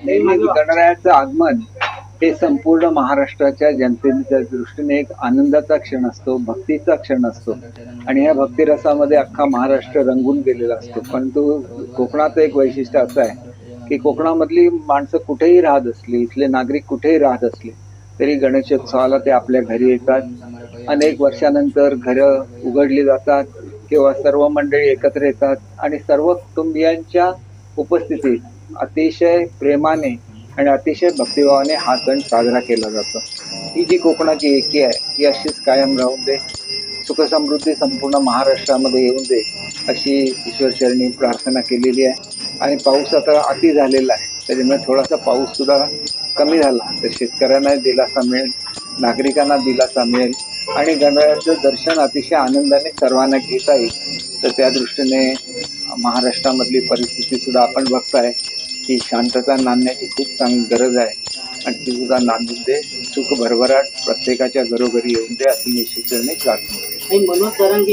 नेहमी गणरायाचं आगमन हे संपूर्ण महाराष्ट्राच्या जनतेच्या दृष्टीने एक आनंदाचा क्षण असतो, भक्तीचा क्षण असतो आणि या भक्तिरसामध्ये अख्खा महाराष्ट्र रंगून गेलेला असतो. परंतु कोकणाचं एक वैशिष्ट्य असं आहे की कोकणामधली माणसं कुठेही राहत असली, इथले नागरिक कुठेही राहत असले तरी गणेशोत्सवाला ते आपल्या घरी येतात. अनेक वर्षानंतर घरं उघडली जातात किंवा सर्व मंडळी एकत्र येतात आणि सर्व कुटुंबियांच्या उपस्थितीत अतिशय प्रेमाने आणि अतिशय भक्तिभावाने हा सण साजरा केला जातो. ही जी कोकणाची एकी आहे ही अशीच कायम राहून दे, सुखसमृद्धी संपूर्ण महाराष्ट्रामध्ये येऊन दे अशी ईश्वरचरणी प्रार्थना केलेली आहे. आणि पाऊस आता अति झालेला आहे, त्याच्यामुळे थोडासा पाऊस सुद्धा कमी झाला तर शेतकऱ्यांना दिलासा मिळेल, नागरिकांना दिलासा मिळेल आणि गणरायाचं दर्शन अतिशय आनंदाने सर्वांना घेता येईल. तर त्या दृष्टीने महाराष्ट्रामधली परिस्थिती सुद्धा आपण बघताय की शांतता नांदण्याची खूप गरज आहे आणि ती सुद्धा नांदून दे, सुख भरभराट प्रत्येकाच्या घरोघरी येऊन दे अशी निश्चितपणे प्रार्थना. मनोज तरंगे